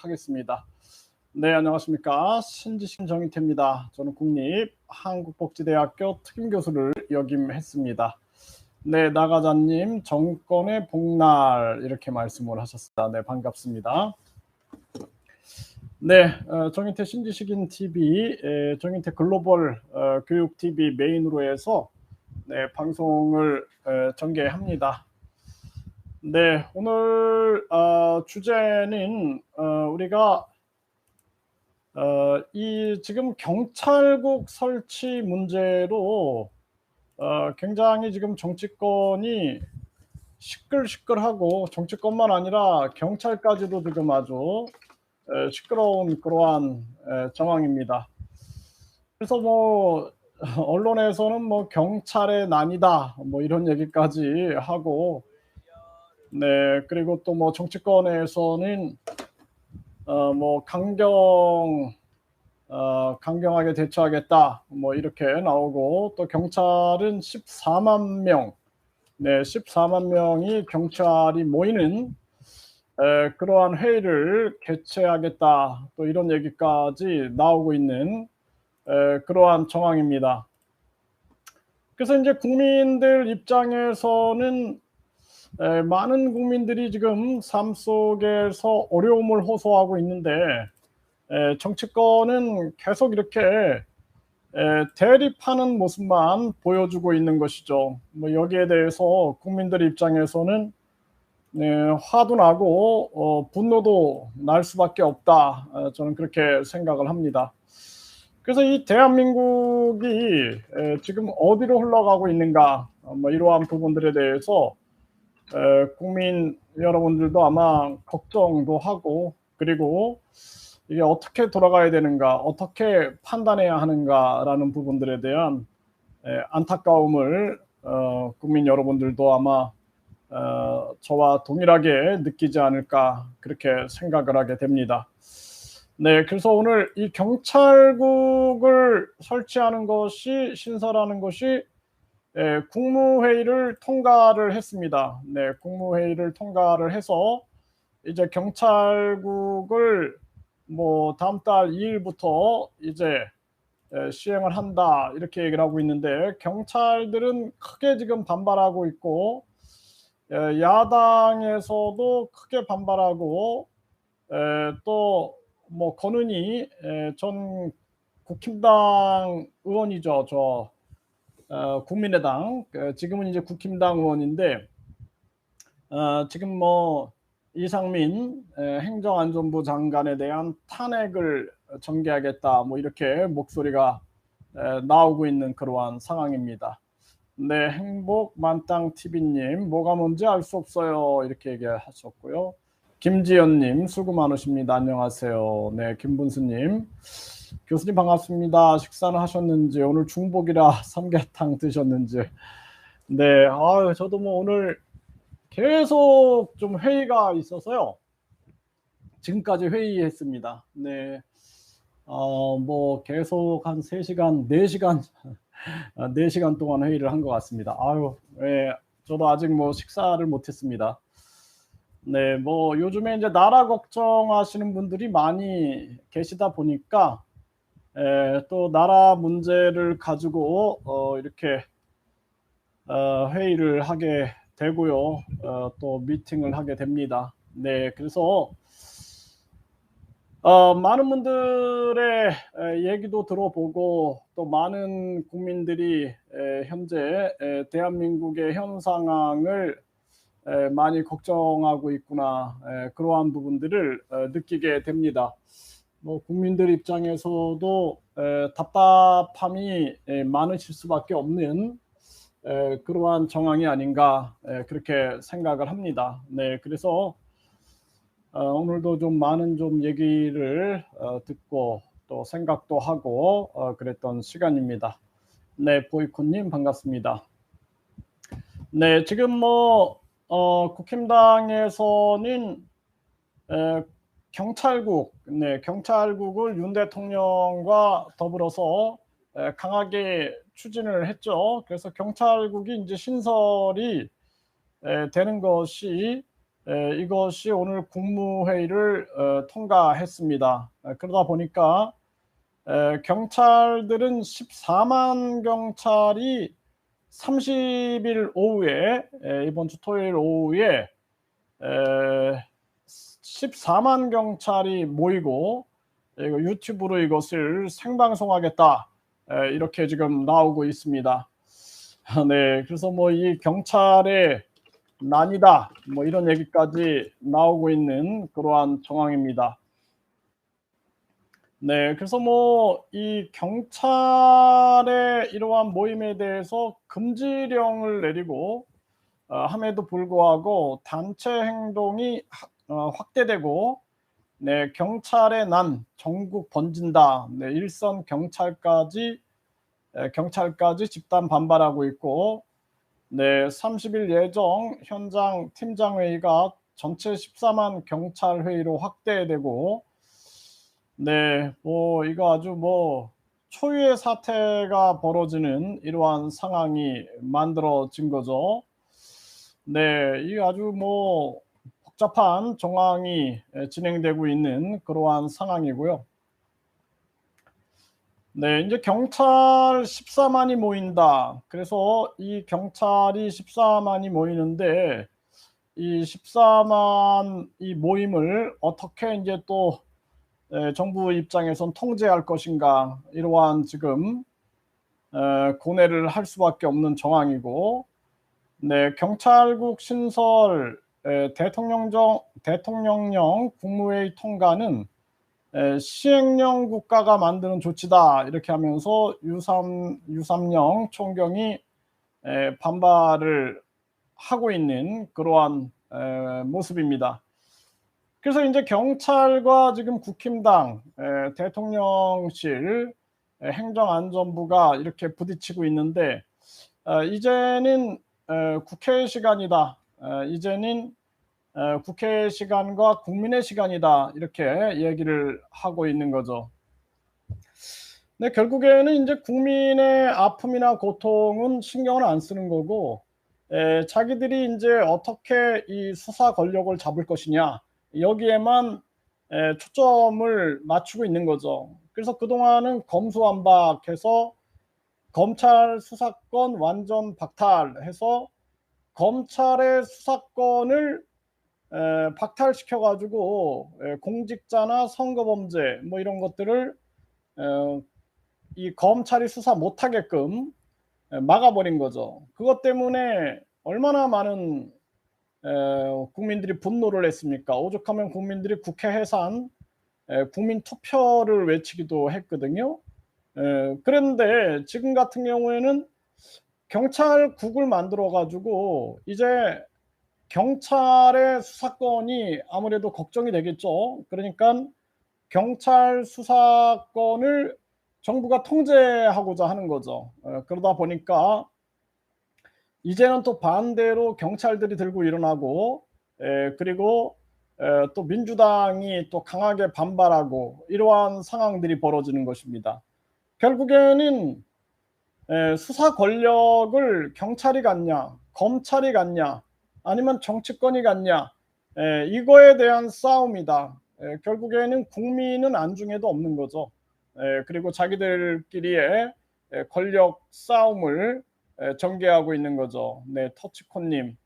하겠습니다. 네, 안녕하십니까. 신지식 정인태입니다. 저는 국립한국복지대학교 특임교수를 역임했습니다. 네, 나가자님, 정권의 복날 이렇게 말씀을 하셨습니다. 네, 반갑습니다. 네, 정인태 신지식인 TV, 정인태 글로벌 교육 TV 메인으로 해서 네, 방송을 전개합니다. 네, 오늘 주제는 우리가 이 지금 경찰국 설치 문제로 굉장히 지금 정치권이 시끌시끌하고, 정치권만 아니라 경찰까지도 지금 아주 시끄러운 그러한 정황입니다. 그래서 뭐 언론에서는 뭐 경찰의 난이다 뭐 이런 얘기까지 하고, 네, 그리고 또 뭐 정치권에서는 뭐 강경하게 대처하겠다 뭐 이렇게 나오고, 또 경찰은 14만 명, 네, 14만 명이 경찰이 모이는 그러한 회의를 개최하겠다 또 이런 얘기까지 나오고 있는 그러한 정황입니다. 그래서 이제 국민들 입장에서는 많은 국민들이 지금 삶 속에서 어려움을 호소하고 있는데, 정치권은 계속 이렇게 대립하는 모습만 보여주고 있는 것이죠. 뭐 여기에 대해서 국민들 입장에서는 화도 나고 분노도 날 수밖에 없다, 저는 그렇게 생각을 합니다. 그래서 이 대한민국이 지금 어디로 흘러가고 있는가, 뭐 이러한 부분들에 대해서 국민 여러분들도 아마 걱정도 하고, 그리고 이게 어떻게 돌아가야 되는가, 어떻게 판단해야 하는가라는 부분들에 대한 안타까움을 국민 여러분들도 아마 저와 동일하게 느끼지 않을까, 그렇게 생각을 하게 됩니다. 네, 그래서 오늘 이 경찰국을 설치하는 것이, 신설하는 것이 국무회의를 통과를 했습니다. 네, 국무회의를 통과를 해서 이제 경찰국을 뭐 다음 달 2일부터 이제 시행을 한다 이렇게 얘기를 하고 있는데, 경찰들은 크게 지금 반발하고 있고, 야당에서도 크게 반발하고, 또 뭐 권은희 전 국힘당 의원이죠. 국민의당, 지금은 이제 국힘당 의원인데, 지금 뭐 이상민 행정안전부 장관에 대한 탄핵을 전개하겠다 뭐 이렇게 목소리가 나오고 있는 그러한 상황입니다. 네, 행복만땅TV님, 뭐가 뭔지 알 수 없어요 이렇게 얘기하셨고요. 김지연님, 수고 많으십니다. 안녕하세요. 네, 김분수님, 교수님 반갑습니다. 식사는 하셨는지, 오늘 중복이라 삼계탕 드셨는지. 네, 저도 뭐 오늘 계속 좀 회의가 있어서요. 지금까지 회의했습니다. 네, 뭐 계속 한 3시간, 4시간, 4시간 동안 회의를 한 것 같습니다. 네, 저도 아직 뭐 식사를 못했습니다. 네, 뭐 요즘에 이제 나라 걱정하시는 분들이 많이 계시다 보니까 또 나라 문제를 가지고 이렇게 회의를 하게 되고요. 또 미팅을 하게 됩니다. 네, 그래서 많은 분들의 얘기도 들어보고, 또 많은 국민들이 현재 대한민국의 현 상황을 많이 걱정하고 있구나, 그러한 부분들을 느끼게 됩니다. 뭐 국민들 입장에서도 답답함이 많으실 수밖에 없는 그러한 정황이 아닌가, 그렇게 생각을 합니다. 네, 그래서 오늘도 좀 많은 좀 얘기를 듣고 또 생각도 하고 그랬던 시간입니다. 네, 보이콘님 반갑습니다. 네, 지금 뭐 국힘당에서는 경찰국, 네, 경찰국을 윤 대통령과 더불어서 강하게 추진을 했죠. 그래서 경찰국이 이제 신설이 되는 것이 이것이 오늘 국무회의를 통과했습니다. 그러다 보니까 경찰들은 14만 경찰이 30일 오후에 이번 주 토요일 오후에 14만 경찰이 모이고 이거 유튜브로 이것을 생방송하겠다 이렇게 지금 나오고 있습니다. 네, 그래서 뭐 이 경찰의 난이다 뭐 이런 얘기까지 나오고 있는 그러한 정황입니다. 네, 그래서 뭐 이 경찰의 이러한 모임에 대해서 금지령을 내리고 함에도 불구하고 단체 행동이 확대되고 네, 경찰의 난 전국 번진다. 네, 일선 경찰까지 집단 반발하고 있고 네, 30일 예정 현장 팀장 회의가 전체 14만 경찰 회의로 확대되고 네, 뭐 이거 아주 뭐 초유의 사태가 벌어지는 이러한 상황이 만들어진 거죠. 네, 이 아주 뭐 복잡한 정황이 진행되고 있는 그러한 상황이고요. 네, 이제 경찰 14만이 모인다. 그래서 이 경찰이 14만이 모이는데 이 14만 이 모임을 어떻게 이제 또 정부 입장에선 통제할 것인가 이러한 지금 고뇌를 할 수밖에 없는 정황이고 네, 경찰국 신설 대통령령 국무회의 통과는 시행령 국가가 만드는 조치다 이렇게 하면서 유삼령 총경이 반발을 하고 있는 그러한 모습입니다. 그래서 이제 경찰과 지금 국힘당, 대통령실, 행정안전부가 이렇게 부딪히고 있는데 이제는 국회 시간이다. 이제는 국회 시간과 국민의 시간이다. 이렇게 얘기를 하고 있는 거죠. 네, 결국에는 이제 국민의 아픔이나 고통은 신경을 안 쓰는 거고, 자기들이 이제 어떻게 이 수사 권력을 잡을 것이냐, 여기에만 초점을 맞추고 있는 거죠. 그래서 그동안은 검수완박해서 검찰 수사권 완전 박탈해서 검찰의 수사권을 박탈시켜 가지고 공직자나 선거범죄 뭐 이런 것들을 이 검찰이 수사 못하게끔 막아버린 거죠. 그것 때문에 얼마나 많은 국민들이 분노를 했습니까? 오죽하면 국민들이 국회 해산, 국민 투표를 외치기도 했거든요. 그런데 지금 같은 경우에는 경찰국을 만들어 가지고 이제 경찰의 수사권이 아무래도 걱정이 되겠죠. 그러니까 경찰 수사권을 정부가 통제하고자 하는 거죠. 그러다 보니까 이제는 또 반대로 경찰들이 들고 일어나고 그리고 또 민주당이 또 강하게 반발하고 이러한 상황들이 벌어지는 것입니다. 결국에는 수사 권력을 경찰이 갖냐, 검찰이 갖냐, 아니면 정치권이 갖냐, 이거에 대한 싸움이다. 결국에는 국민은 안중에도 없는 거죠. 그리고 자기들끼리의 권력 싸움을 전개하고 있는 거죠. 네, 터치콘님.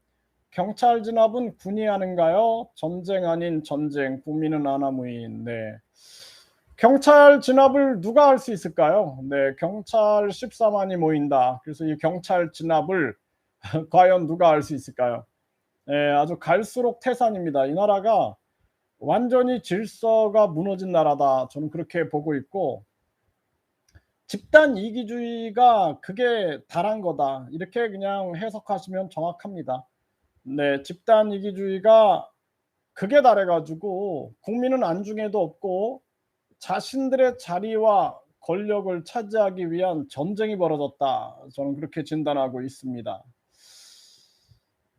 경찰 진압은 군이 하는가요? 전쟁 아닌 전쟁, 국민은 아나무인. 네. 경찰 진압을 누가 할 수 있을까요? 네, 경찰 14만이 모인다. 그래서 이 경찰 진압을 과연 누가 할 수 있을까요? 아주 갈수록 태산입니다. 이 나라가 완전히 질서가 무너진 나라다. 저는 그렇게 보고 있고 집단 이기주의가 그게 달한 거다. 이렇게 그냥 해석하시면 정확합니다. 네, 집단 이기주의가 그게 달해 가지고 국민은 안중에도 없고 자신들의 자리와 권력을 차지하기 위한 전쟁이 벌어졌다. 저는 그렇게 진단하고 있습니다.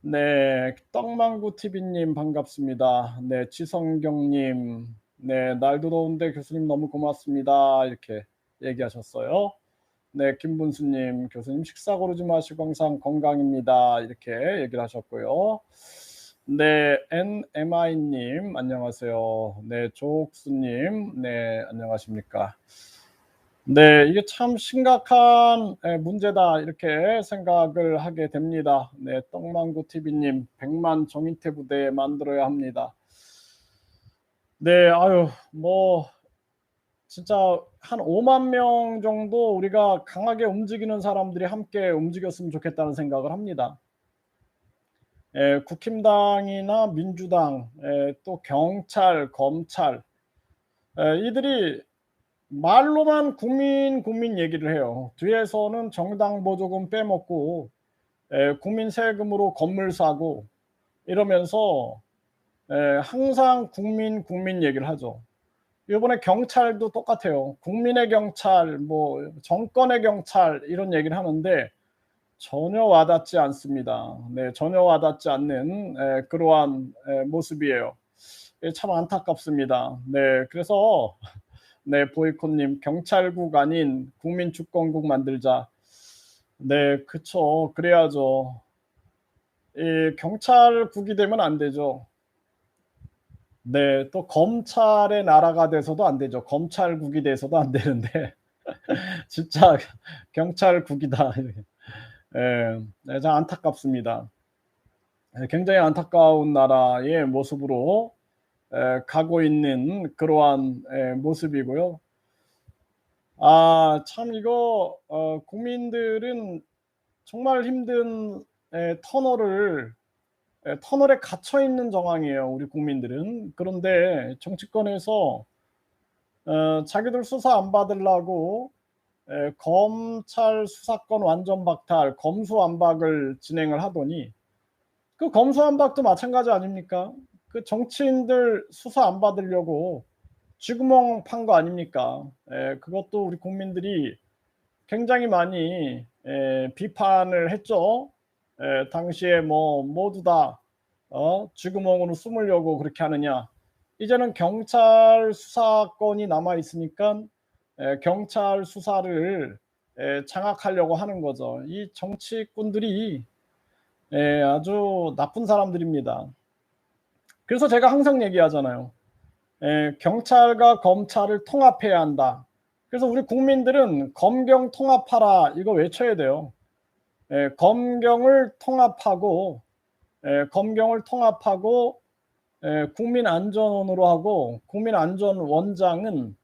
네, 떡망구 TV님 반갑습니다. 네, 지성경님, 네, 날도 더운데 교수님 너무 고맙습니다. 이렇게 얘기하셨어요. 네, 김분수님, 교수님 식사 고르지 마시고 항상 건강입니다. 이렇게 얘기를 하셨고요. 네, NMI님, 안녕하세요. 네, 조옥수님, 네, 안녕하십니까. 네, 이게 참 심각한 문제다, 이렇게 생각을 하게 됩니다. 네, 떡망구 TV님, 100만 정인태 부대 만들어야 합니다. 네, 아유, 뭐, 진짜 한 5만 명 정도 우리가 강하게 움직이는 사람들이 함께 움직였으면 좋겠다는 생각을 합니다. 국힘당이나 민주당, 또 경찰, 검찰, 이들이 말로만 국민, 국민 얘기를 해요. 뒤에서는 정당 보조금 빼먹고, 국민 세금으로 건물 사고, 이러면서 항상 국민, 국민 얘기를 하죠. 이번에 경찰도 똑같아요. 국민의 경찰, 뭐 정권의 경찰 이런 얘기를 하는데 전혀 와닿지 않습니다. 네, 전혀 와닿지 않는 그러한 모습이에요. 참 안타깝습니다. 네, 그래서 네, 보이콧님 경찰국 아닌 국민주권국 만들자. 네, 그쵸. 그래야죠. 이 경찰국이 되면 안 되죠. 네, 또 검찰의 나라가 돼서도 안 되죠. 검찰국이 돼서도 안 되는데 진짜 경찰국이다. 예, 네, 참 안타깝습니다. 굉장히 안타까운 나라의 모습으로 가고 있는 그러한 모습이고요. 아, 참 이거 국민들은 정말 힘든 터널에 갇혀 있는 정황이에요. 우리 국민들은. 그런데 정치권에서 자기들 수사 안 받으려고 검찰 수사권 완전 박탈, 검수완박을 진행을 하더니 그 검수완박도 마찬가지 아닙니까? 그 정치인들 수사 안 받으려고 쥐구멍 판 거 아닙니까? 그것도 우리 국민들이 굉장히 많이 비판을 했죠. 당시에 뭐 모두 다 쥐구멍으로 숨으려고 그렇게 하느냐. 이제는 경찰 수사권이 남아 있으니까 경찰 수사를 장악하려고 하는 거죠. 이 정치꾼들이 아주 나쁜 사람들입니다. 그래서 제가 항상 얘기하잖아요. 경찰과 검찰을 통합해야 한다. 그래서 우리 국민들은 검경 통합하라 이거 외쳐야 돼요. 검경을 통합하고 검경을 통합하고 국민안전원으로 하고 국민안전원장은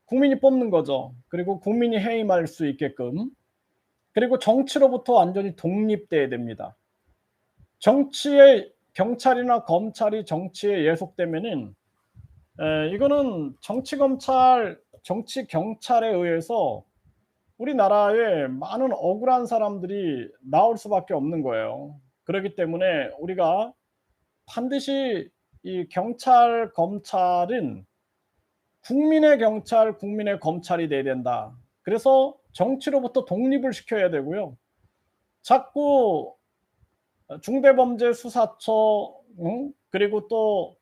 국민이 뽑는 거죠. 그리고 국민이 해임할 수 있게끔. 그리고 정치로부터 완전히 독립돼야 됩니다. 정치에 경찰이나 검찰이 정치에 예속되면은 이거는 정치 검찰, 정치 경찰에 의해서 우리나라에 많은 억울한 사람들이 나올 수밖에 없는 거예요. 그렇기 때문에 우리가 반드시 이 경찰, 검찰은 국민의 경찰, 국민의 검찰이 돼야 된다. 그래서 정치로부터 독립을 시켜야 되고요. 자꾸 중대범죄수사처, 그리고 또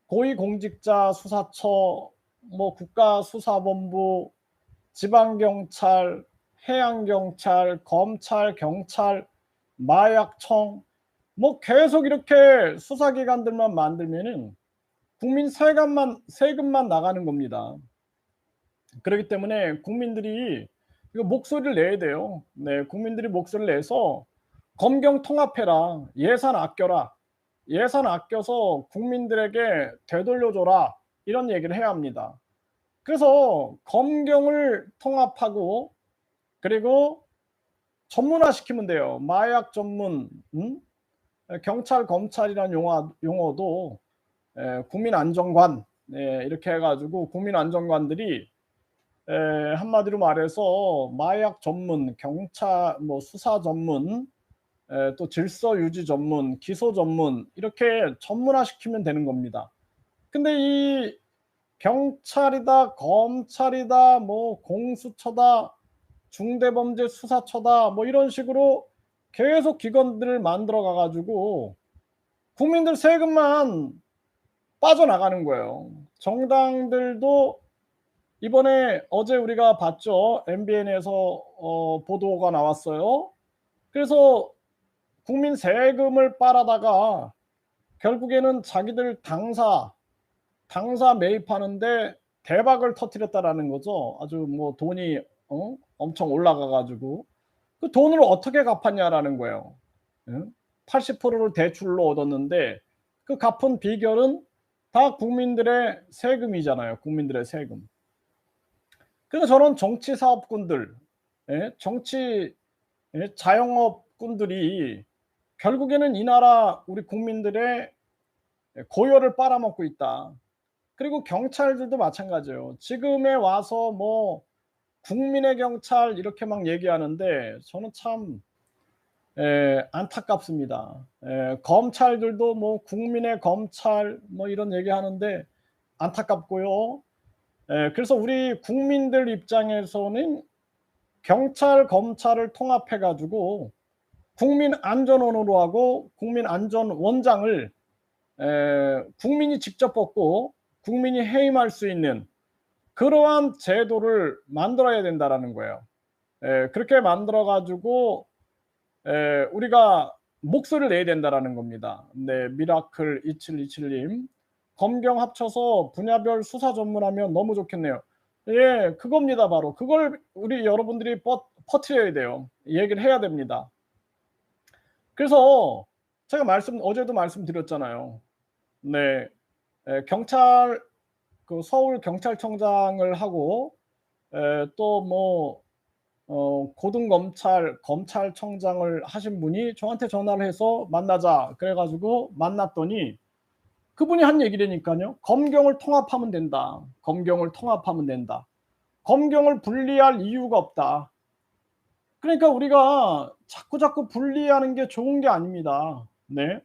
고위공직자 수사처, 뭐 국가수사본부, 지방경찰, 해양경찰, 검찰, 경찰, 마약청, 뭐 계속 이렇게 수사기관들만 만들면은 국민 세금만 나가는 겁니다. 그렇기 때문에 국민들이 이거 목소리를 내야 돼요. 네, 국민들이 목소리를 내서 검경 통합해라, 예산 아껴라, 예산 아껴서 국민들에게 되돌려줘라 이런 얘기를 해야 합니다. 그래서 검경을 통합하고 그리고 전문화시키면 돼요. 마약 전문, 경찰 검찰이라는 용어도 국민안전관 이렇게 해가지고 국민안전관들이 한마디로 말해서 마약 전문, 경찰 뭐 수사 전문, 또 질서 유지 전문, 기소 전문 이렇게 전문화시키면 되는 겁니다. 근데 이 경찰이다, 검찰이다, 뭐 공수처다, 중대범죄수사처다, 뭐 이런 식으로 계속 기관들을 만들어 가가지고 국민들 세금만 빠져나가는 거예요. 정당들도 이번에 어제 우리가 봤죠. MBN에서 보도가 나왔어요. 그래서 국민 세금을 빨아다가 결국에는 자기들 당사 매입하는데 대박을 터뜨렸다라는 거죠. 아주 뭐 돈이 엄청 올라가 가지고 그 돈을 어떻게 갚았냐라는 거예요. 응? 80%를 대출로 얻었는데 그 갚은 비결은 다 국민들의 세금이잖아요. 국민들의 세금. 그래서 저는 정치 사업꾼들, 정치 자영업꾼들이 결국에는 이 나라 우리 국민들의 고열을 빨아먹고 있다. 그리고 경찰들도 마찬가지예요. 지금에 와서 뭐 국민의 경찰 이렇게 막 얘기하는데 저는 참 안타깝습니다. 검찰들도 뭐 국민의 검찰 뭐 이런 얘기하는데 안타깝고요. 그래서 우리 국민들 입장에서는 경찰, 검찰을 통합해 가지고 국민안전원으로 하고 국민안전원장을 국민이 직접 뽑고 국민이 해임할 수 있는 그러한 제도를 만들어야 된다라는 거예요. 그렇게 만들어 가지고 우리가 목소리를 내야 된다라는 겁니다. 네, 미라클 2727님. 검경 합쳐서 분야별 수사 전문하면 너무 좋겠네요. 예, 그겁니다. 바로 그걸 우리 여러분들이 퍼뜨려야 돼요. 얘기를 해야 됩니다. 그래서 제가 어제도 말씀드렸잖아요. 네, 경찰 그 서울 경찰청장을 하고 또뭐 고등검찰 검찰청장을 하신 분이 저한테 전화를 해서 만나자 그래 가지고 만났더니 그분이 한 얘기라니까요. "검경을 통합하면 된다. 검경을 통합하면 된다. 검경을 분리할 이유가 없다." 그러니까 우리가 자꾸자꾸 분리하는 게 좋은 게 아닙니다. 네.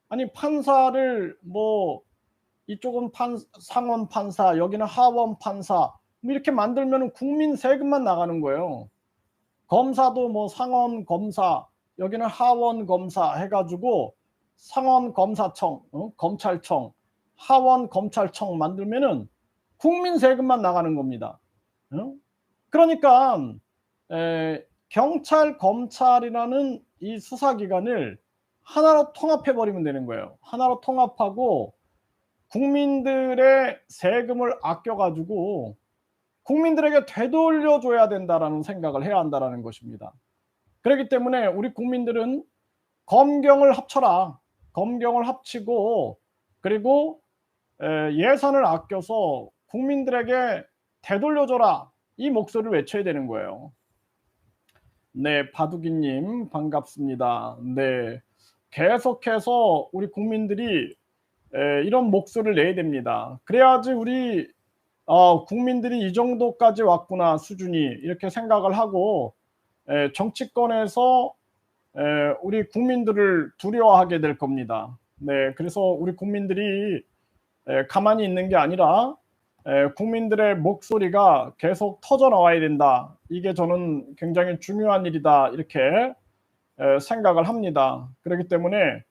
아니 판사를 뭐 이쪽은 상원 판사 여기는 하원 판사 뭐 이렇게 만들면은 국민 세금만 나가는 거예요. 검사도 뭐 상원 검사 여기는 하원 검사 해 가지고 상원 검사청 검찰청 하원 검찰청 만들면은 국민 세금만 나가는 겁니다. 그러니까 경찰 검찰이라는 이 수사기관을 하나로 통합해 버리면 되는 거예요. 하나로 통합하고 국민들의 세금을 아껴 가지고 국민들에게 되돌려 줘야 된다라는 생각을 해야 한다라는 것입니다. 그렇기 때문에 우리 국민들은 검경을 합쳐라. 검경을 합치고 그리고 예산을 아껴서 국민들에게 되돌려 줘라. 이 목소리를 외쳐야 되는 거예요. 네, 바둑이 님 반갑습니다. 네. 계속해서 우리 국민들이 이런 목소리를 내야 됩니다. 그래야지 우리 국민들이 '이 정도까지 왔구나 수준이.' 이렇게 생각을 하고 정치권에서 우리 국민들을 두려워하게 될 겁니다. 네. 그래서 우리 국민들이 가만히 있는 게 아니라 국민들의 목소리가 계속 터져 나와야 된다. 이게 저는 굉장히 중요한 일이다. 이렇게 생각을 합니다. 그렇기 때문에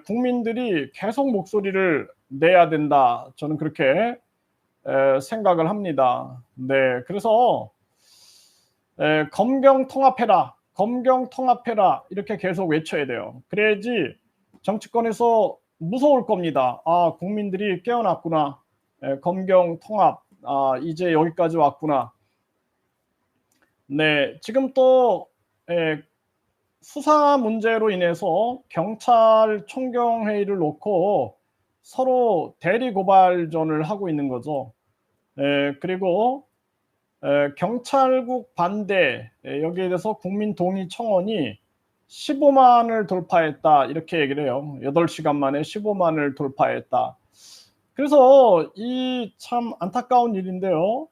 국민들이 계속 목소리를 내야 된다. 저는 그렇게 생각을 합니다. 네. 그래서 "검경 통합해라. 검경 통합해라." 이렇게 계속 외쳐야 돼요. 그래야지 정치권에서 무서울 겁니다. '아 국민들이 깨어났구나. 검경 통합. 아 이제 여기까지 왔구나.' 네. 지금 또 수사 문제로 인해서 경찰 총경회의를 놓고 서로 대리 고발전을 하고 있는 거죠. 그리고 경찰국 반대 여기에 대해서 국민 동의 청원이 15만을 돌파했다 이렇게 얘기를 해요. 8시간 만에 15만을 돌파했다. 그래서 이 참 안타까운 일인데요.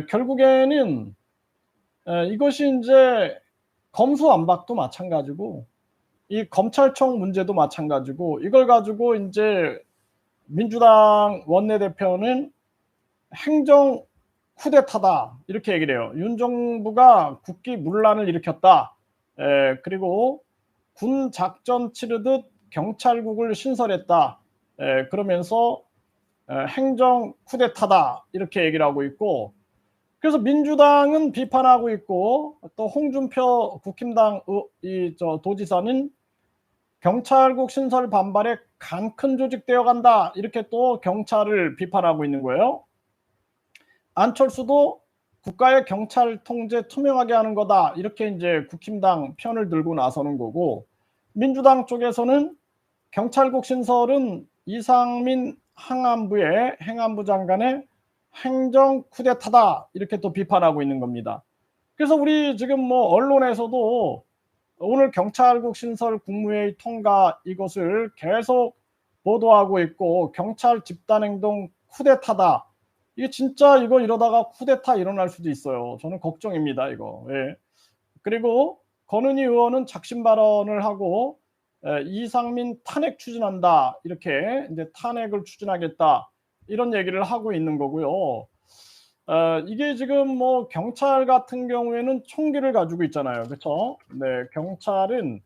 결국에는 이것이 인제 검수완박도 마찬가지고 이 검찰청 문제도 마찬가지고 이걸 가지고 인제 민주당 원내대표는 "행정 쿠데타다." 이렇게 얘기를 해요. "윤 정부가 국기문란을 일으켰다." 그리고 "군 작전 치르듯 경찰국을 신설했다." 그러면서 "행정 쿠데타다." 이렇게 얘기를 하고 있고 그래서 민주당은 비판하고 있고 또 홍준표 국힘당 도지사는 경찰국 신설 반발에 간 큰 조직 되어 간다. 이렇게 또 경찰을 비판하고 있는 거예요. 안철수도 국가의 경찰 통제 투명하게 하는 거다. 이렇게 이제 국힘당 편을 들고 나서는 거고, 민주당 쪽에서는 경찰국 신설은 이상민 행안부 장관의 행정 쿠데타다. 이렇게 또 비판하고 있는 겁니다. 그래서 우리 지금 뭐 언론에서도 오늘 경찰국 신설 국무회의 통과 이것을 계속 보도하고 있고, 경찰 집단행동 쿠데타다. 이게 진짜 이거 이러다가 쿠데타 일어날 수도 있어요. 저는 걱정입니다, 이거. 예. 그리고 권은희 의원은 작심 발언을 하고 이상민 탄핵 추진한다. 이렇게 이제 탄핵을 추진하겠다. 이런 얘기를 하고 있는 거고요. 이게 지금 뭐 경찰 같은 경우에는 총기를 가지고 있잖아요. 그렇죠? 네, 경찰은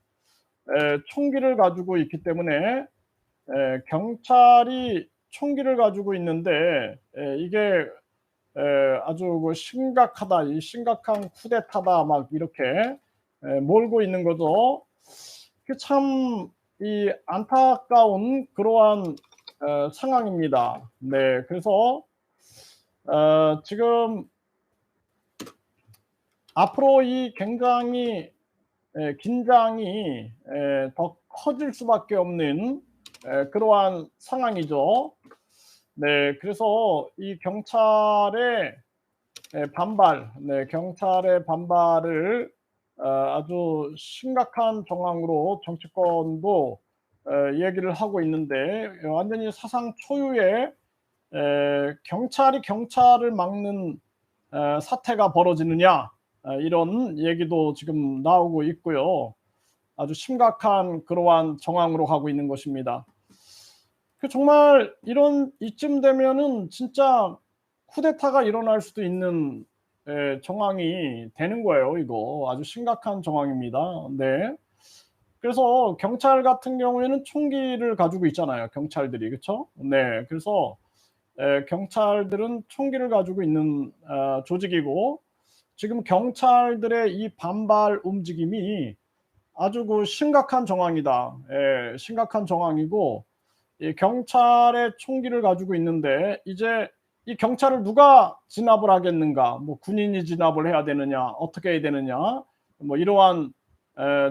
총기를 가지고 있기 때문에 경찰이 총기를 가지고 있는데 이게 아주 그 심각하다, 이 심각한 쿠데타다 막 이렇게 몰고 있는 거죠. 그 참 이 안타까운 그러한 상황입니다. 네, 그래서 지금 앞으로 이 굉장히 긴장이 더 커질 수밖에 없는 그러한 상황이죠. 네, 그래서 이 경찰의 반발, 네, 경찰의 반발을 아주 심각한 정황으로 정치권도 얘기를 하고 있는데, 완전히 사상 초유의 경찰이 경찰을 막는 사태가 벌어지느냐, 이런 얘기도 지금 나오고 있고요. 아주 심각한 그러한 정황으로 가고 있는 것입니다. 정말 이쯤 되면은 진짜 쿠데타가 일어날 수도 있는 정황이 되는 거예요. 이거 아주 심각한 정황입니다. 네. 그래서 경찰 같은 경우에는 총기를 가지고 있잖아요. 경찰들이, 그렇죠? 네. 그래서 경찰들은 총기를 가지고 있는 조직이고, 지금 경찰들의 이 반발 움직임이 아주 그 심각한 정황이다. 심각한 정황이고, 이 경찰의 총기를 가지고 있는데 이제 이 경찰을 누가 진압을 하겠는가? 뭐 군인이 진압을 해야 되느냐? 어떻게 해야 되느냐? 뭐 이러한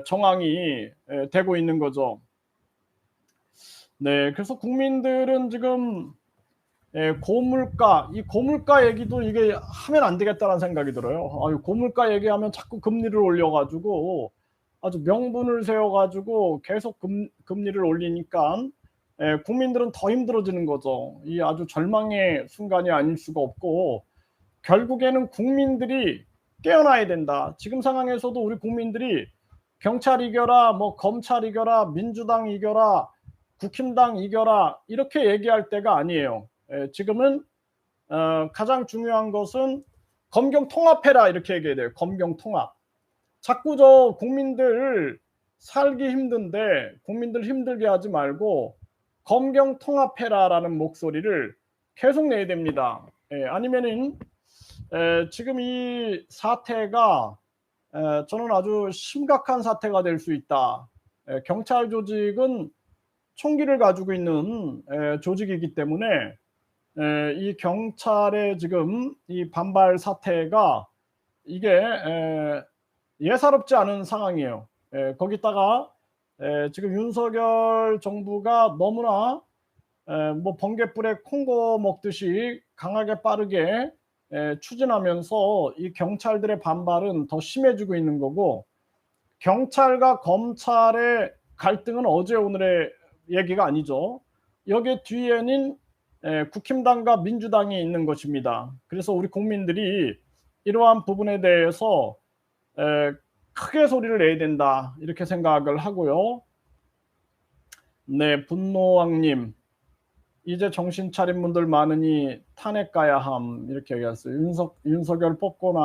정황이 되고 있는 거죠. 네, 그래서 국민들은 지금 이 고물가 얘기도 이게 하면 안 되겠다는 생각이 들어요. 고물가 얘기하면 자꾸 금리를 올려가지고 아주 명분을 세워가지고 계속 금리를 올리니까 국민들은 더 힘들어지는 거죠. 이 아주 절망의 순간이 아닐 수가 없고, 결국에는 국민들이 깨어나야 된다. 지금 상황에서도 우리 국민들이 경찰 이겨라, 뭐 검찰 이겨라, 민주당 이겨라, 국힘당 이겨라 이렇게 얘기할 때가 아니에요. 지금은 가장 중요한 것은 검경 통합해라 이렇게 얘기해야 돼요. 검경 통합. 자꾸 저 국민들 살기 힘든데 국민들 힘들게 하지 말고 검경 통합해라라는 목소리를 계속 내야 됩니다. 아니면은 지금 이 사태가 저는 아주 심각한 사태가 될 수 있다. 경찰 조직은 총기를 가지고 있는 조직이기 때문에 이 경찰의 지금 이 반발 사태가 이게 예사롭지 않은 상황이에요. 거기다가 지금 윤석열 정부가 너무나 뭐 번갯불에 콩고 먹듯이 강하게 빠르게 추진하면서 이 경찰들의 반발은 더 심해지고 있는 거고, 경찰과 검찰의 갈등은 어제 오늘의 얘기가 아니죠. 여기 뒤에는 국힘당과 민주당이 있는 것입니다. 그래서 우리 국민들이 이러한 부분에 대해서 크게 소리를 내야 된다 이렇게 생각을 하고요. 네, 분노왕님, 이제 정신 차린 분들 많으니 탄핵 가야 함 이렇게 얘기했어요. 윤석열 뽑고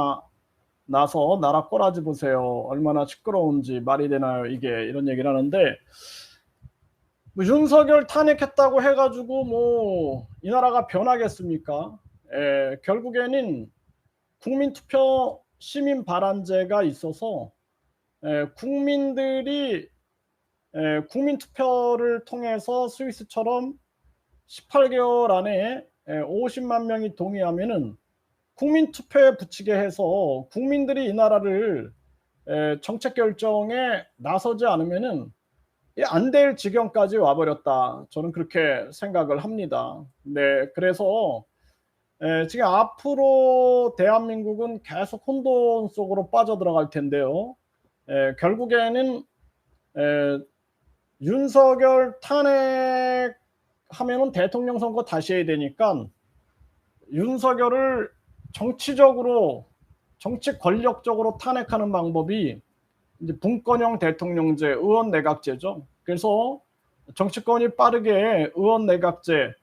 나서 나라 꼬라지 보세요. 얼마나 시끄러운지 말이 되나요 이게, 이런 얘기를 하는데, 뭐 윤석열 탄핵했다고 해가지고 뭐 이 나라가 변하겠습니까? 결국에는 국민투표 시민발안제가 있어서 국민들이 국민 투표를 통해서 스위스처럼 18개월 안에 50만 명이 동의하면은 국민 투표에 붙이게 해서 국민들이 이 나라를 정책 결정에 나서지 않으면은 안 될 지경까지 와버렸다. 저는 그렇게 생각을 합니다. 네, 그래서 지금 앞으로 대한민국은 계속 혼돈 속으로 빠져들어갈 텐데요. 결국에는 윤석열 탄핵하면은 대통령 선거 다시 해야 되니까 윤석열을 정치적으로 정치 권력적으로 탄핵하는 방법이 이제 분권형 대통령제, 의원 내각제죠. 그래서 정치권이 빠르게 의원 내각제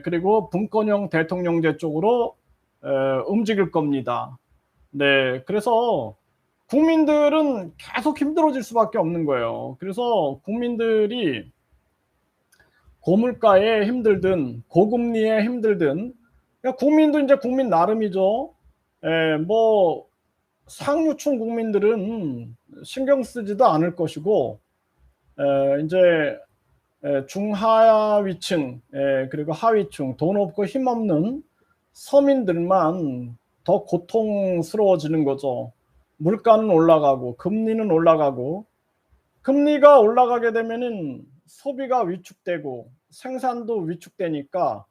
그리고 분권형 대통령제 쪽으로 움직일 겁니다. 네, 그래서 국민들은 계속 힘들어질 수밖에 없는 거예요. 그래서 국민들이 고물가에 힘들든 고금리에 힘들든 그러니까 국민도 이제 국민 나름이죠. 뭐 상류층 국민들은 신경 쓰지도 않을 것이고 이제 중하위층 그리고 하위층 돈 없고 힘없는 서민들만 더 고통스러워지는 거죠. 물가는 올라가고 금리는 올라가고 금리가 올라가게 되면은 소비가 위축되고 생산도 위축되니까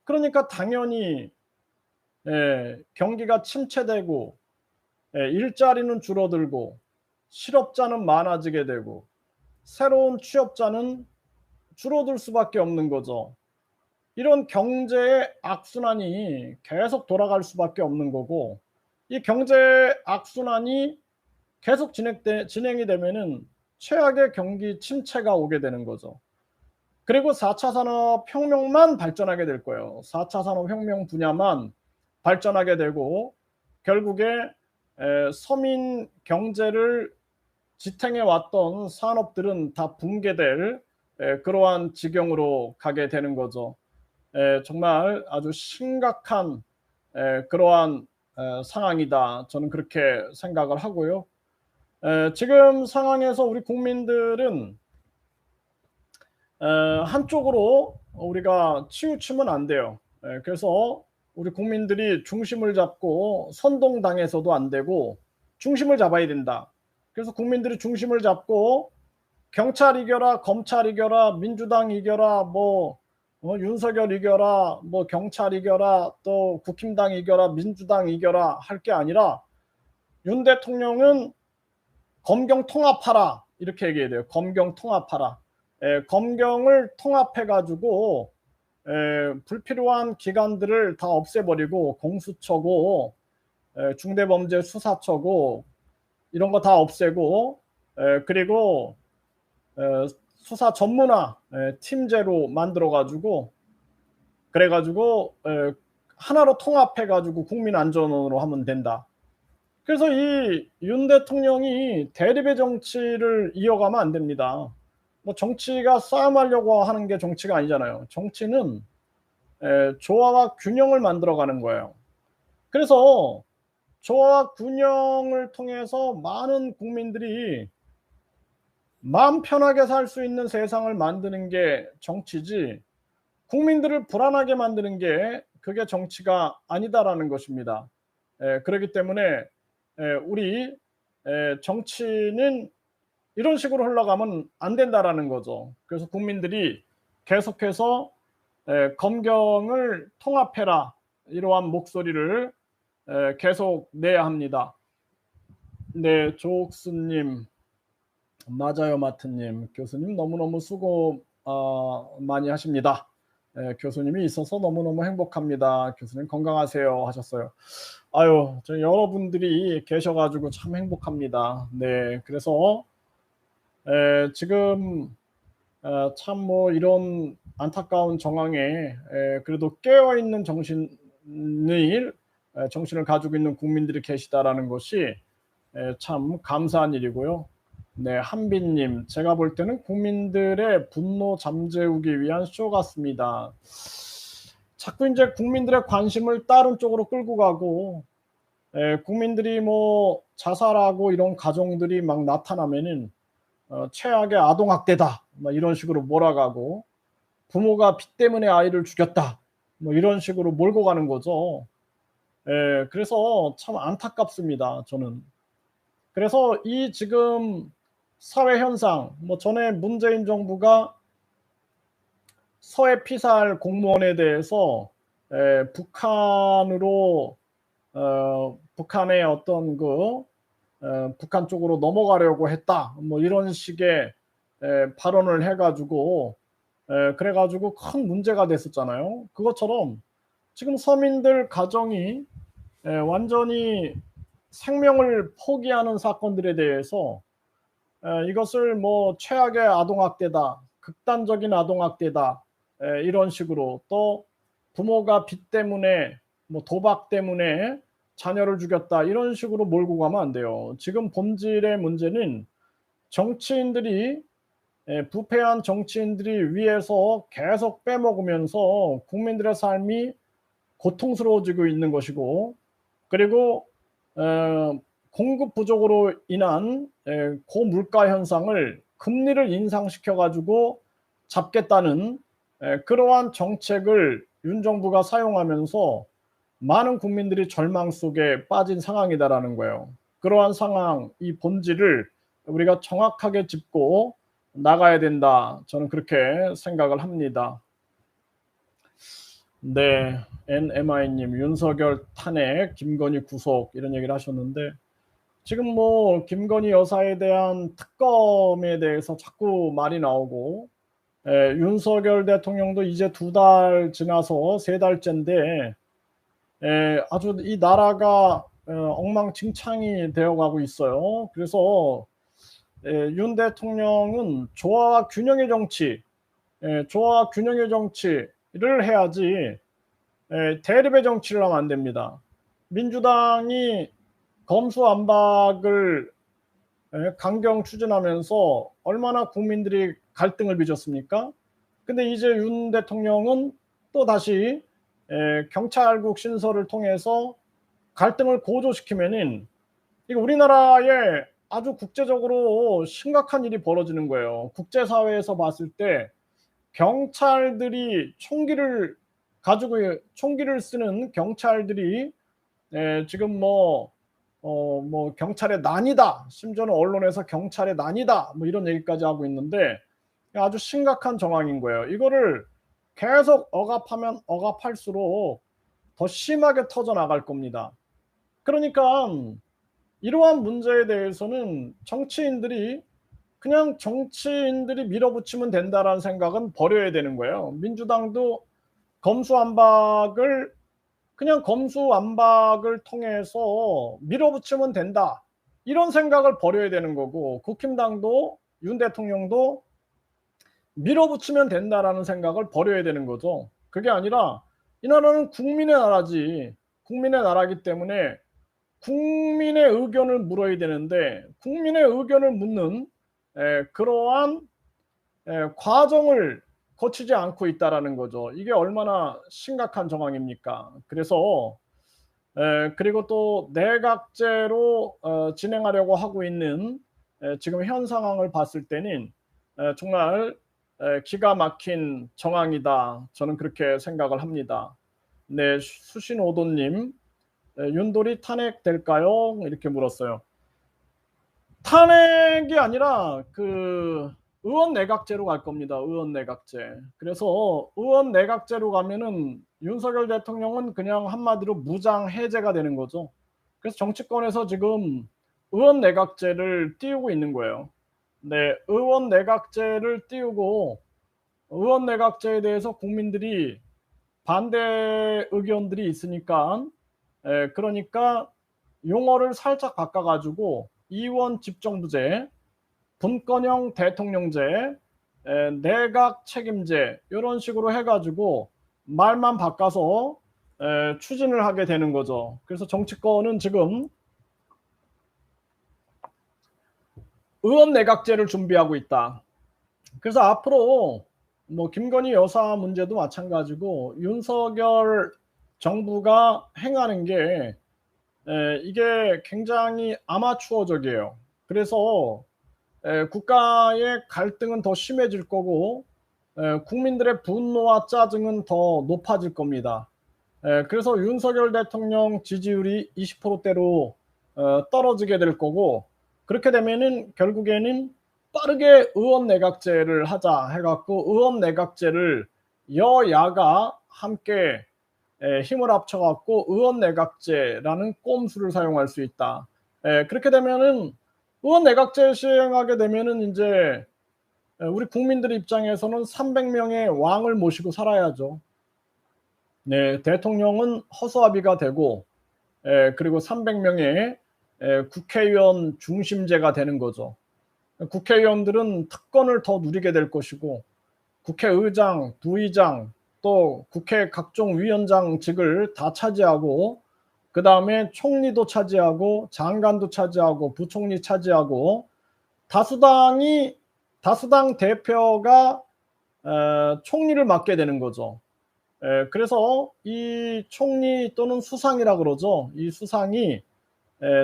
그러니까 당연히 경기가 침체되고 일자리는 줄어들고 실업자는 많아지게 되고 새로운 취업자는 줄어들 수밖에 없는 거죠. 이런 경제의 악순환이 계속 돌아갈 수밖에 없는 거고 이 경제 악순환이 계속 진행이 되면은 최악의 경기 침체가 오게 되는 거죠. 그리고 4차 산업혁명만 발전하게 될 거예요. 4차 산업혁명 분야만 발전하게 되고 결국에 서민 경제를 지탱해 왔던 산업들은 다 붕괴될 그러한 지경으로 가게 되는 거죠. 정말 아주 심각한 그러한 상황이다. 저는 그렇게 생각을 하고요. 지금 상황에서 우리 국민들은 한쪽으로 우리가 치우치면 안 돼요. 그래서 우리 국민들이 중심을 잡고 선동당해서도 안 되고 중심을 잡아야 된다. 그래서 국민들이 중심을 잡고 경찰 이겨라, 검찰 이겨라, 민주당 이겨라, 윤석열 이겨라, 경찰 이겨라, 또 국힘당 이겨라, 민주당 이겨라 할 게 아니라 윤 대통령은 검경 통합하라 이렇게 얘기해야 돼요. 검경 통합하라. 검경을 통합해가지고 불필요한 기관들을 다 없애버리고 공수처고 중대범죄수사처고 이런 거 다 없애고 그리고 수사 전문화 팀제로 만들어가지고 그래가지고 하나로 통합해가지고 국민안전원으로 하면 된다. 그래서 이 윤 대통령이 대립의 정치를 이어가면 안 됩니다. 정치가 싸움하려고 하는 게 정치가 아니잖아요. 정치는 조화와 균형을 만들어가는 거예요. 그래서 조화와 균형을 통해서 많은 국민들이 마음 편하게 살 수 있는 세상을 만드는 게 정치지 국민들을 불안하게 만드는 게 그게 정치가 아니다라는 것입니다. 그렇기 때문에 우리 정치는 이런 식으로 흘러가면 안 된다라는 거죠. 그래서 국민들이 계속해서 검경을 통합해라 이러한 목소리를 계속 내야 합니다. 네, 조옥수님 맞아요, 마트님. 교수님 너무너무 수고 많이 하십니다. 교수님이 있어서 너무너무 행복합니다. 교수님 건강하세요 하셨어요. 아유, 저 여러분들이 계셔가지고 참 행복합니다. 네, 그래서 지금 참 이런 안타까운 정황에 그래도 깨어있는 정신을 가지고 있는 국민들이 계시다라는 것이 참 감사한 일이고요. 네, 한빈님, 제가 볼 때는 국민들의 분노 잠재우기 위한 쇼 같습니다. 자꾸 이제 국민들의 관심을 다른 쪽으로 끌고 가고 국민들이 자살하고 이런 가정들이 막 나타나면은 최악의 아동학대다 뭐 이런 식으로 몰아가고, 부모가 빚 때문에 아이를 죽였다 뭐 이런 식으로 몰고 가는 거죠. 예, 그래서 참 안타깝습니다, 저는. 그래서 이 지금 사회 현상, 뭐 전에 문재인 정부가 서해 피살 공무원에 대해서 북한으로 북한의 어떤 북한 쪽으로 넘어가려고 했다 뭐 이런 식의 발언을 해가지고 그래가지고 큰 문제가 됐었잖아요. 그것처럼 지금 서민들 가정이 완전히 생명을 포기하는 사건들에 대해서 이것을 뭐 최악의 아동학대다, 극단적인 아동학대다 이런 식으로, 또 부모가 빚 때문에 뭐 도박 때문에 자녀를 죽였다 이런 식으로 몰고 가면 안 돼요. 지금 본질의 문제는 정치인들이 부패한 정치인들이 위에서 계속 빼먹으면서 국민들의 삶이 고통스러워지고 있는 것이고, 그리고 공급 부족으로 인한 고물가 현상을 금리를 인상시켜 가지고 잡겠다는 그러한 정책을 윤 정부가 사용하면서 많은 국민들이 절망 속에 빠진 상황이다라는 거예요. 그러한 상황, 이 본질을 우리가 정확하게 짚고 나가야 된다. 저는 그렇게 생각을 합니다. 네, NMI님, 윤석열 탄핵, 김건희 구속 이런 얘기를 하셨는데, 지금 뭐 김건희 여사에 대한 특검에 대해서 자꾸 말이 나오고, 윤석열 대통령도 이제 2달 지나서 3달째인데 아주 이 나라가 엉망진창이 되어가고 있어요. 그래서 윤 대통령은 조화와 균형의 정치, 조화와 균형의 정치를 해야지 대립의 정치를 하면 안 됩니다. 민주당이 검수완박을 강경 추진하면서 얼마나 국민들이 갈등을 빚었습니까? 근데 이제 윤 대통령은 또 다시 경찰국 신설을 통해서 갈등을 고조시키면은 이거 우리나라에 아주 국제적으로 심각한 일이 벌어지는 거예요. 국제사회에서 봤을 때 경찰들이 총기를 쓰는 경찰들이 지금 뭐 경찰의 난이다, 심지어는 언론에서 경찰의 난이다 뭐 이런 얘기까지 하고 있는데 아주 심각한 정황인 거예요. 이거를 계속 억압하면 억압할수록 더 심하게 터져 나갈 겁니다. 그러니까 이러한 문제에 대해서는 정치인들이 밀어붙이면 된다라는 생각은 버려야 되는 거예요. 민주당도 검수완박을 그냥 검수완박을 통해서 밀어붙이면 된다, 이런 생각을 버려야 되는 거고, 국힘당도 윤 대통령도 밀어붙이면 된다라는 생각을 버려야 되는 거죠. 그게 아니라 이 나라는 국민의 나라지, 국민의 나라기 때문에 국민의 의견을 물어야 되는데, 국민의 의견을 묻는 그러한 과정을 거치지 않고 있다라는 거죠. 이게 얼마나 심각한 정황입니까? 그래서 그리고 또 내각제로 진행하려고 하고 있는 지금 현 상황을 봤을 때는 정말 기가 막힌 정황이다. 저는 그렇게 생각을 합니다. 네, 수신오도님, 윤돌이 탄핵될까요? 이렇게 물었어요. 탄핵이 아니라 의원 내각제로 갈 겁니다. 의원 내각제. 그래서 의원 내각제로 가면은 윤석열 대통령은 그냥 한마디로 무장 해제가 되는 거죠. 그래서 정치권에서 지금 의원 내각제를 띄우고 있는 거예요. 네, 의원 내각제를 띄우고, 의원 내각제에 대해서 국민들이 반대 의견들이 있으니까 그러니까 용어를 살짝 바꿔가지고 이원 집정부제, 분권형 대통령제, 내각 책임제 이런 식으로 해가지고 말만 바꿔서 추진을 하게 되는 거죠. 그래서 정치권은 지금 의원 내각제를 준비하고 있다. 그래서 앞으로 뭐 김건희 여사 문제도 마찬가지고 윤석열 정부가 행하는 게 이게 굉장히 아마추어적이에요. 그래서 국가의 갈등은 더 심해질 거고 국민들의 분노와 짜증은 더 높아질 겁니다. 그래서 윤석열 대통령 지지율이 20%대로 떨어지게 될 거고, 그렇게 되면은 결국에는 빠르게 의원 내각제를 하자 해갖고 의원 내각제를 여야가 함께 힘을 합쳐갖고 의원 내각제라는 꼼수를 사용할 수 있다. 그렇게 되면은 의원 내각제 시행하게 되면은 이제 우리 국민들 입장에서는 300명의 왕을 모시고 살아야죠. 네, 대통령은 허수아비가 되고 그리고 300명의 국회의원 중심제가 되는 거죠. 국회의원들은 특권을 더 누리게 될 것이고 국회의장, 부의장, 또 국회 각종 위원장직을 다 차지하고 그 다음에 총리도 차지하고 장관도 차지하고 부총리 차지하고 다수당 대표가 총리를 맡게 되는 거죠. 그래서 이 총리 또는 수상이라 그러죠. 이 수상이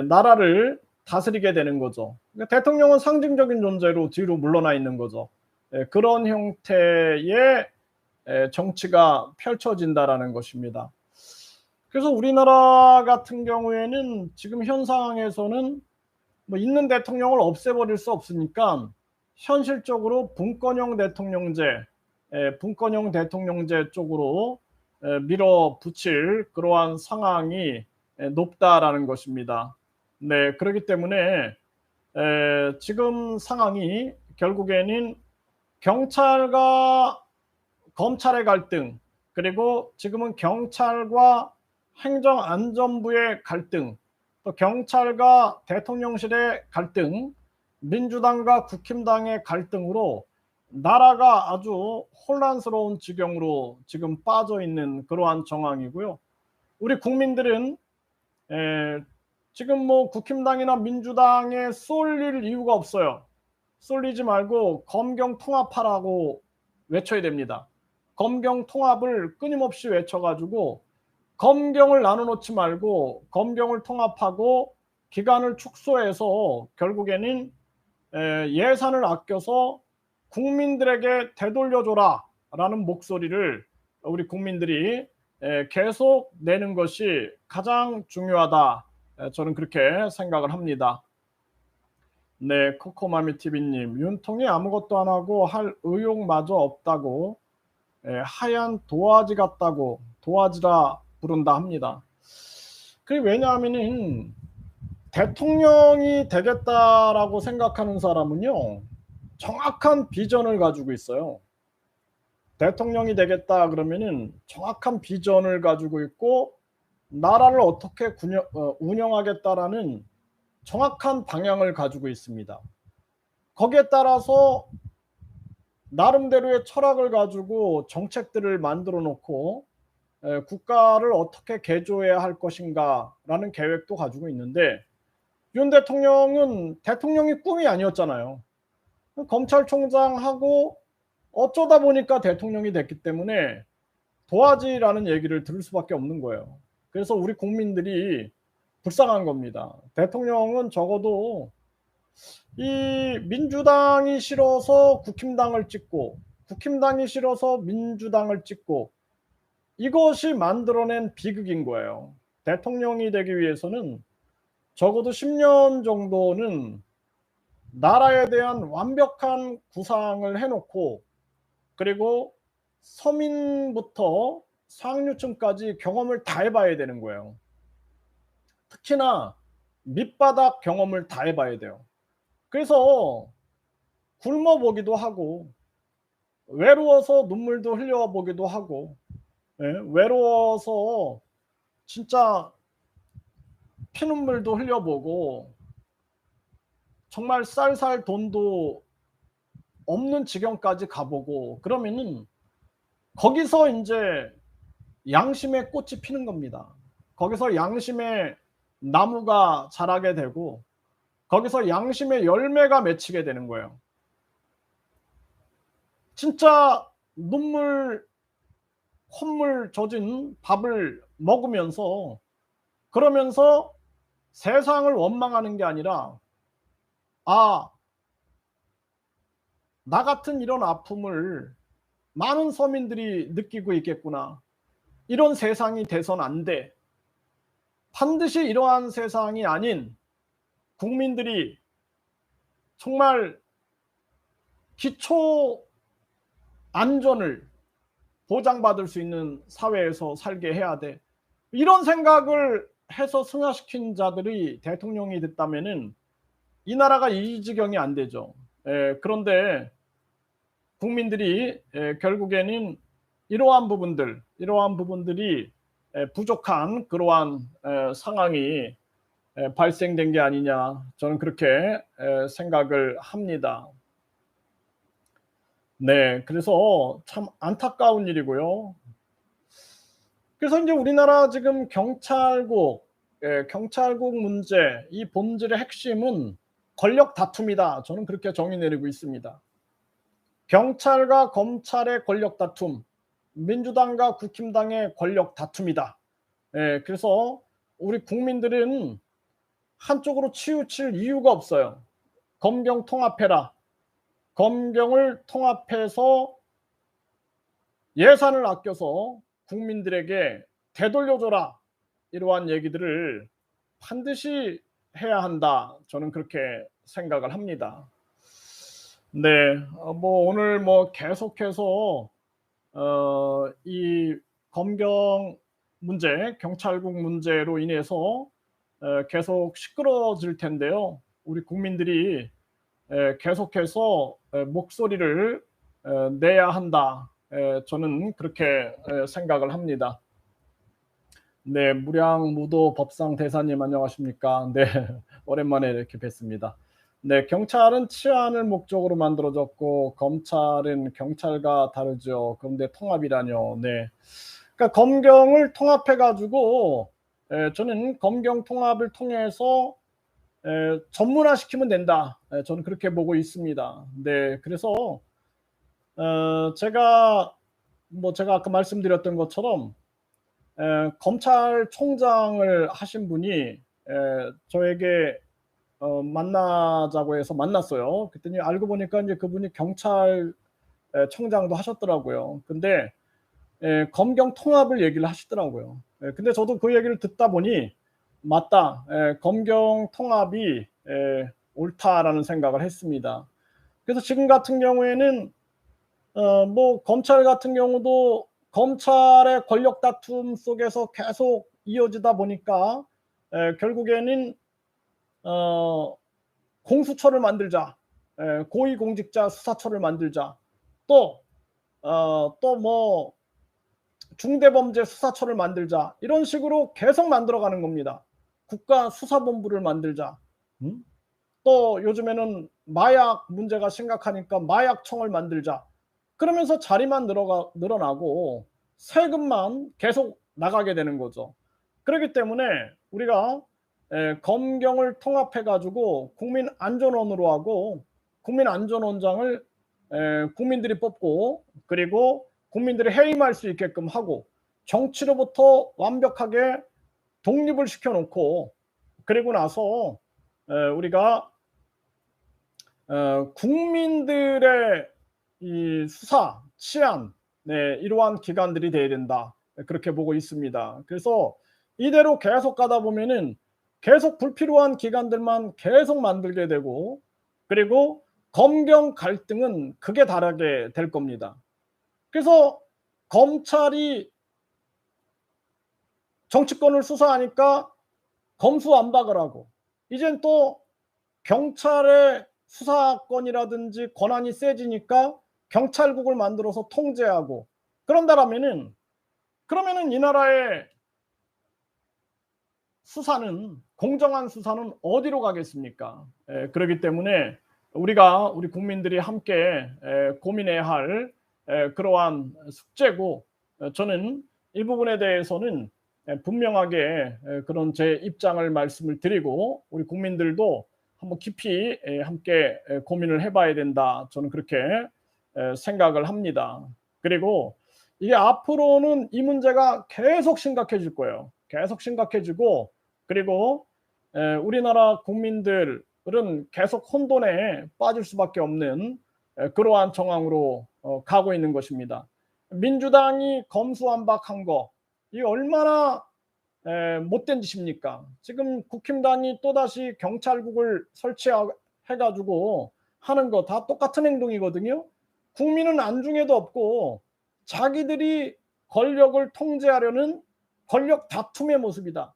나라를 다스리게 되는 거죠. 그러니까 대통령은 상징적인 존재로 뒤로 물러나 있는 거죠. 그런 형태의 정치가 펼쳐진다라는 것입니다. 그래서 우리나라 같은 경우에는 지금 현 상황에서는 뭐 있는 대통령을 없애버릴 수 없으니까 현실적으로 분권형 대통령제 쪽으로 밀어붙일 그러한 상황이 높다라는 것입니다. 네, 그렇기 때문에 지금 상황이 결국에는 경찰과 검찰의 갈등, 그리고 지금은 경찰과 행정안전부의 갈등, 또 경찰과 대통령실의 갈등, 민주당과 국힘당의 갈등으로 나라가 아주 혼란스러운 지경으로 지금 빠져 있는 그러한 정황이고요. 우리 국민들은 지금 뭐 국힘당이나 민주당에 쏠릴 이유가 없어요. 쏠리지 말고 검경 통합하라고 외쳐야 됩니다. 검경 통합을 끊임없이 외쳐가지고 검경을 나눠놓지 말고 검경을 통합하고 기간을 축소해서 결국에는 예산을 아껴서 국민들에게 되돌려줘라 라는 목소리를 우리 국민들이 계속 내는 것이 가장 중요하다. 저는 그렇게 생각을 합니다. 네, 코코마미TV님, 윤통이 아무것도 안 하고 할 의욕마저 없다고 하얀 도화지 같다고 도화지라 부른다 합니다. 그게 왜냐하면은 대통령이 되겠다라고 생각하는 사람은요, 정확한 비전을 가지고 있어요. 대통령이 되겠다 그러면은 정확한 비전을 가지고 있고 나라를 어떻게 운영하겠다라는 정확한 방향을 가지고 있습니다. 거기에 따라서 나름대로의 철학을 가지고 정책들을 만들어 놓고 국가를 어떻게 개조해야 할 것인가라는 계획도 가지고 있는데, 윤 대통령은 대통령이 꿈이 아니었잖아요. 검찰총장하고 어쩌다 보니까 대통령이 됐기 때문에 도화지라는 얘기를 들을 수밖에 없는 거예요. 그래서 우리 국민들이 불쌍한 겁니다. 대통령은 적어도 이 민주당이 싫어서 국힘당을 찍고 국힘당이 싫어서 민주당을 찍고 이것이 만들어낸 비극인 거예요. 대통령이 되기 위해서는 적어도 10년 정도는 나라에 대한 완벽한 구상을 해놓고 그리고 서민부터 상류층까지 경험을 다 해봐야 되는 거예요. 특히나 밑바닥 경험을 다 해봐야 돼요. 그래서 굶어보기도 하고 외로워서 눈물도 흘려보기도 하고 외로워서 진짜 피눈물도 흘려보고 정말 쌀쌀 돈도 없는 지경까지 가보고 그러면은 거기서 이제 양심의 꽃이 피는 겁니다. 거기서 양심의 나무가 자라게 되고 거기서 양심의 열매가 맺히게 되는 거예요. 진짜 눈물 콧물 젖은 밥을 먹으면서 그러면서 세상을 원망하는 게 아니라 아, 나 같은 이런 아픔을 많은 서민들이 느끼고 있겠구나. 이런 세상이 돼선 안 돼. 반드시 이러한 세상이 아닌 국민들이 정말 기초 안전을 보장받을 수 있는 사회에서 살게 해야 돼. 이런 생각을 해서 승화시킨 자들이 대통령이 됐다면은 이 나라가 이 지경이 안 되죠. 그런데 국민들이 결국에는 이러한 부분들이 부족한 그러한 상황이 발생된 게 아니냐, 저는 그렇게 생각을 합니다. 네, 그래서 참 안타까운 일이고요. 그래서 이제 우리나라 지금 경찰국 문제, 이 본질의 핵심은 권력 다툼이다. 저는 그렇게 정의 내리고 있습니다. 경찰과 검찰의 권력 다툼, 민주당과 국힘당의 권력 다툼이다. 그래서 우리 국민들은 한쪽으로 치우칠 이유가 없어요. 검경 통합해라. 검경을 통합해서 예산을 아껴서 국민들에게 되돌려줘라. 이러한 얘기들을 반드시 해야 한다. 저는 그렇게 생각을 합니다. 네, 오늘 계속해서 이 검경 문제, 경찰국 문제로 인해서 계속 시끄러워질 텐데요. 우리 국민들이 계속해서 목소리를 내야 한다. 저는 그렇게 생각을 합니다. 네, 무량무도 법상 대사님 안녕하십니까? 네, 오랜만에 이렇게 뵙습니다. 네, 경찰은 치안을 목적으로 만들어졌고 검찰은 경찰과 다르죠. 그런데 통합이라뇨. 네, 그러니까 검경을 통합해가지고 저는 검경 통합을 통해서 전문화시키면 된다. 저는 그렇게 보고 있습니다. 네, 그래서 제가 아까 말씀드렸던 것처럼 검찰총장을 하신 분이 저에게 만나자고 해서 만났어요. 그랬더니 알고 보니까 이제 그분이 경찰청장도 하셨더라고요. 근데 검경 통합을 얘기를 하시더라고요. 근데 저도 그 얘기를 듣다 보니 맞다. 검경 통합이 옳다라는 생각을 했습니다. 그래서 지금 같은 경우에는 검찰 같은 경우도 검찰의 권력 다툼 속에서 계속 이어지다 보니까 결국에는 공수처를 만들자, 고위공직자 수사처를 만들자, 또 중대범죄 수사처를 만들자, 이런 식으로 계속 만들어가는 겁니다. 국가수사본부를 만들자. 또 요즘에는 마약 문제가 심각하니까 마약청을 만들자. 그러면서 자리만 늘어나고 세금만 계속 나가게 되는 거죠. 그렇기 때문에 우리가 검경을 통합해가지고 국민안전원으로 하고 국민안전원장을 국민들이 뽑고, 그리고 국민들이 해임할 수 있게끔 하고, 정치로부터 완벽하게 독립을 시켜놓고, 그리고 나서 우리가 국민들의 이 수사, 치안, 이러한 기관들이 돼야 된다. 그렇게 보고 있습니다. 그래서 이대로 계속 가다 보면은 계속 불필요한 기관들만 계속 만들게 되고, 그리고 검경 갈등은 극에 달하게 될 겁니다. 그래서 검찰이 정치권을 수사하니까 검수완박을 하고, 이젠 또 경찰의 수사권이라든지 권한이 세지니까 경찰국을 만들어서 통제하고, 그런다라면은 그러면은 이 나라의 수사는, 공정한 수사는 어디로 가겠습니까? 그렇기 때문에 우리 국민들이 함께 고민해야 할 그러한 숙제고, 저는 이 부분에 대해서는 분명하게 그런 제 입장을 말씀을 드리고, 우리 국민들도 한번 깊이 함께 고민을 해봐야 된다. 저는 그렇게 생각을 합니다. 그리고 이게 앞으로는 이 문제가 계속 심각해질 거예요. 계속 심각해지고, 그리고 우리나라 국민들은 계속 혼돈에 빠질 수밖에 없는 그러한 정황으로 가고 있는 것입니다. 민주당이 검수완박한 거, 이 얼마나 못된 짓입니까? 지금 국힘당이 또다시 경찰국을 설치해가지고 하는 거 다 똑같은 행동이거든요. 국민은 안중에도 없고 자기들이 권력을 통제하려는 권력 다툼의 모습이다.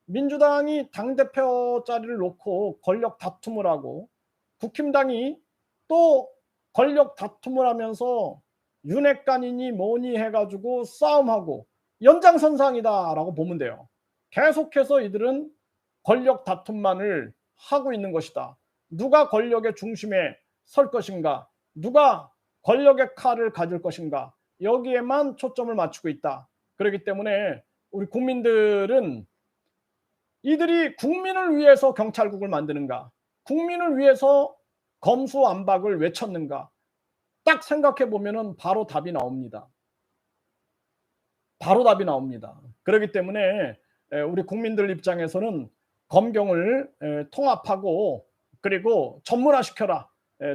민주당이 당대표 자리를 놓고 권력 다툼을 하고 국힘당이 또 권력 다툼을 하면서 윤핵관이니 뭐니 해가지고 싸움하고 연장선상이다라고 보면 돼요. 계속해서 이들은 권력 다툼만을 하고 있는 것이다. 누가 권력의 중심에 설 것인가, 누가 권력의 칼을 가질 것인가, 여기에만 초점을 맞추고 있다. 그렇기 때문에 우리 국민들은 이들이 국민을 위해서 경찰국을 만드는가, 국민을 위해서 검수완박을 외쳤는가, 딱 생각해 보면은 바로 답이 나옵니다. 바로 답이 나옵니다. 그렇기 때문에 우리 국민들 입장에서는 검경을 통합하고 그리고 전문화시켜라.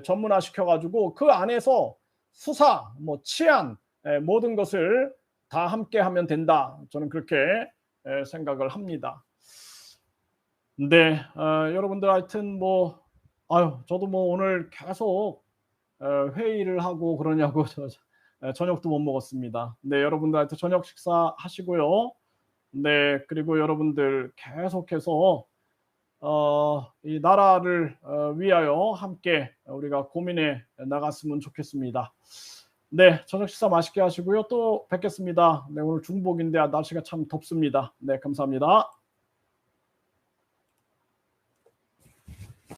전문화시켜가지고 그 안에서 수사, 뭐 치안 모든 것을 다 함께 하면 된다. 저는 그렇게 생각을 합니다. 네, 여러분들 하여튼 뭐 저도 뭐 오늘 계속 회의를 하고 그러냐고 저녁도 못 먹었습니다. 네, 여러분들 하여튼 저녁 식사 하시고요. 네, 그리고 여러분들 계속해서 이 나라를 위하여 함께 우리가 고민해 나갔으면 좋겠습니다. 네, 저녁 식사 맛있게 하시고요. 또 뵙겠습니다. 네, 오늘 중복인데 날씨가 참 덥습니다. 네, 감사합니다.